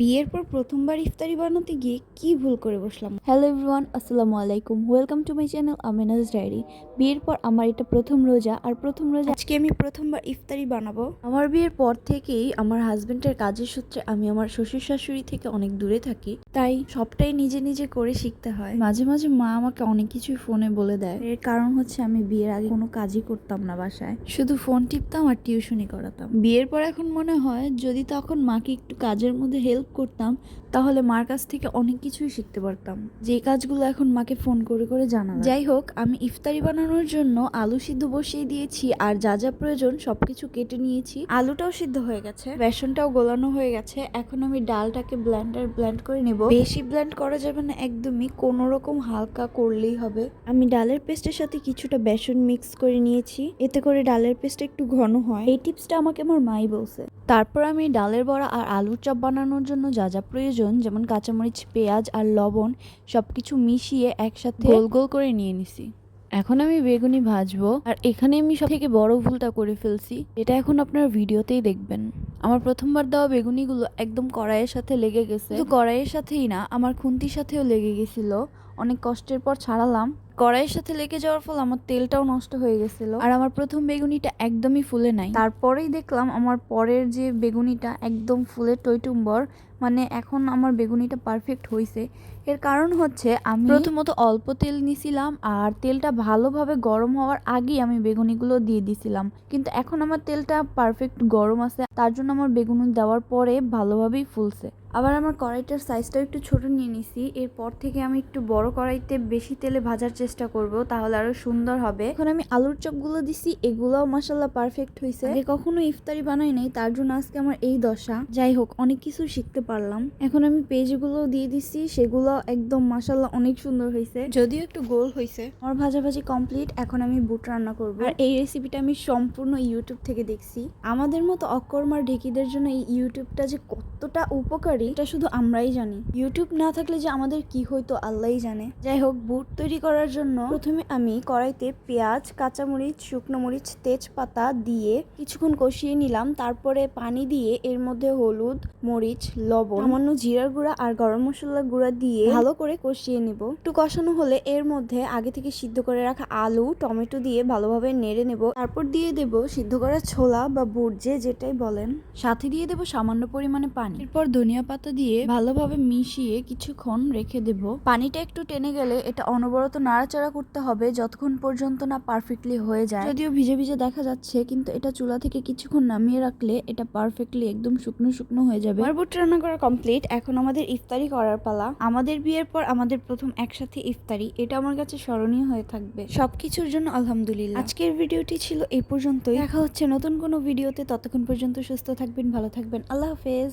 বিয়ের পর প্রথমবার ইফতারি বানাতে গিয়ে কি ভুল করে বসলাম। হ্যালো এভরিওয়ান, আসসালামু আলাইকুম, welcome to my channel Aminaz diary. বিয়ের পর আমার এটা প্রথম রোজা, আর প্রথম রোজা আজকে আমি প্রথমবার ইফতারি বানাবো। আমার বিয়ের পর থেকেই আমার হাজবেন্ডের কাজের সূত্রে আমি আমার শ্বশুর শাশুড়ি থেকে অনেক দূরে থাকি, তাই সবটাই নিজে নিজে করে শিখতে হয়। মাঝে মাঝে মা আমাকে অনেক কিছুই ফোনে বলে দেয়। এর কারণ হচ্ছে আমি বিয়ের আগে কোনো কাজই করতাম না, বাসায় শুধু ফোন টিপতাম আর টিউশনি করাতাম। বিয়ের পর এখন মনে হয় যদি তখন মাকে একটু কাজের মধ্যে হেল্প করতাম তাহলে মার কাছ থেকে অনেক কিছুই শিখতে পারতাম, যে কাজগুলো এখন মাকে ফোন করে করে জানা। যাই হোক, আমি ইফতারি বানানোর জন্য আলু সিদ্ধ বসিয়ে দিয়েছি আর যা যা প্রয়োজন সবকিছু কেটে নিয়েছি। আলুটাও সিদ্ধ হয়ে গেছে, বেসনটাও গোলানো হয়ে গেছে। এখন আমি ডালটাকে ব্লেন্ড করে নেব। বেশি ব্লেন্ড করা যাবে না একদমই, কোনো রকম হালকা করলেই হবে। আমি ডালের পেস্টের সাথে কিছুটা বেসন মিক্স করে নিয়েছি, এতে করে ডালের পেস্টটা একটু ঘন হয়। এই টিপসটা আমাকে আমার মাই বলছে। তারপর আমি ডালের বড়া আর আলুর চপ বানানোর জন্য যা যা প্রয়োজন, যেমন কাঁচামরিচ, পেঁয়াজ আর লবণ, সবকিছু মিশিয়ে একসাথে গোল গোল করে নিয়ে নিছি। এখন আমি বেগুনি ভাজবো, আর এখানে আমি সব থেকে বড় ভুলটা করে ফেলছি, এটা এখন আপনার ভিডিওতেই দেখবেন। আমার প্রথমবার দেওয়া বেগুনিগুলো একদম কড়াইয়ের সাথে লেগে গেছে। শুধু কড়াইয়ের সাথেই না, আমার খুন্তির সাথেও লেগে গেছিল। অনেক কষ্টের পর ছাড়ালাম। কড়াইয়ের সাথে লেগে যাওয়ার ফলে আমার তেলটাও নষ্ট হয়ে গেছিল, আর আমার প্রথম বেগুনিটা একদমই ফুলে নাই। তারপরেই দেখলাম আমার পরের যে বেগুনিটা একদম ফুলে টইটুম্বর, মানে এখন আমার বেগুনিটা পারফেক্ট হয়েছে। এর কারণ হচ্ছে আমি প্রথমত অল্প তেল নিছিলাম, আর তেলটা ভালোভাবে গরম হওয়ার আগেই আমি বেগুনিগুলো দিয়ে দিছিলাম। কিন্তু এখন আমার তেলটা পারফেক্ট গরম আছে, তার জন্য আমার বেগুনি দেওয়ার পরে ভালোভাবেই ফুলছে। আবার আমার কড়াইটার সাইজটাও একটু ছোট নিয়ে নিছি। এরপর থেকে আমি একটু বড় কড়াইতে বেশি তেলে ভাজার চেষ্টা করব, তাহলে আরো সুন্দর হবে। এখন আমি আলুর চপগুলো দিছি, এগুলোও মাশাআল্লাহ পারফেক্ট হয়েছে। আগে কখনো ইফতারি বানাই নাই, তার জন্য আজকে আমার এই দশা। যাই হোক, অনেক কিছু শিখতে পারলাম। এখন আমি পেঁয়াজগুলো দিয়ে দিছি, সেগুলো একদম মাশাআল্লাহ অনেক সুন্দর হয়েছে, যদিও একটু গোল হয়েছে। আমার ভাজাভাজি কমপ্লিট, এখন আমি বুট রান্না করব। আর এই রেসিপিটা আমি সম্পূর্ণ ইউটিউব থেকে দেখছি। আমাদের মতো অকর্মার ঢেকিদের জন্য এই ইউটিউবটা যে কতটা উপকারী এটা শুধু আমরাই জানি। ইউটিউব না থাকলে যে আমাদের কি হইতো আল্লাহই জানে। যাই হোক, বুট তৈরি করার জন্য প্রথমে আমি কড়াইতে পেঁয়াজ, কাঁচামরিচ, শুকনো মরিচ, তেজপাতা দিয়ে কিছুক্ষণ কষিয়ে নিলাম। তারপরে পানি দিয়ে এর মধ্যে হলুদ, মরিচ, লবণ, সামান্য জিরার গুঁড়া আর গরম মশলার গুঁড়া দিয়ে ভালো করে কষিয়ে নিব। একটু কষানো হলে এর মধ্যে আগে থেকে সিদ্ধ করে রাখা আলু, টমেটো দিয়ে ভালোভাবে নেড়ে নেব। তারপর দিয়ে দেব সিদ্ধ করা ছোলা বা বুট, যেটাই বলেন। সাথে দিয়ে দেব সামান্য পরিমাণে পানি। এরপর ধনিয়া পাতা দিয়ে ভালোভাবে মিশিয়ে কিছুক্ষণ রেখে দেব। পানিটা একটু টেনে গেলে এটা অনবরত নাড়াচাড়া করতে হবে যতক্ষণ পর্যন্ত না পারফেক্টলি হয়ে যায়। যদিও ভিজে ভিজে দেখা যাচ্ছে, কিন্তু এটা চুলা থেকে কিছুক্ষণ নামিয়ে রাখলে এটা পারফেক্টলি একদম শুকনো শুকনো হয়ে যাবে। আমার বুট রান্না করা কমপ্লিট, এখন আমাদের ইফতারি করার পালা। আমাদের বিয়ের পর আমাদের প্রথম একসাথে ইফতারি, এটা আমার কাছে স্মরণীয় হয়ে থাকবে। সবকিছুর জন্য আলহামদুলিল্লাহ। আজকের ভিডিওটি ছিল এই পর্যন্তই। দেখা হচ্ছে নতুন কোনো ভিডিওতে, ততক্ষণ পর্যন্ত সুস্থ থাকবেন, ভালো থাকবেন, আল্লাহ হাফেজ।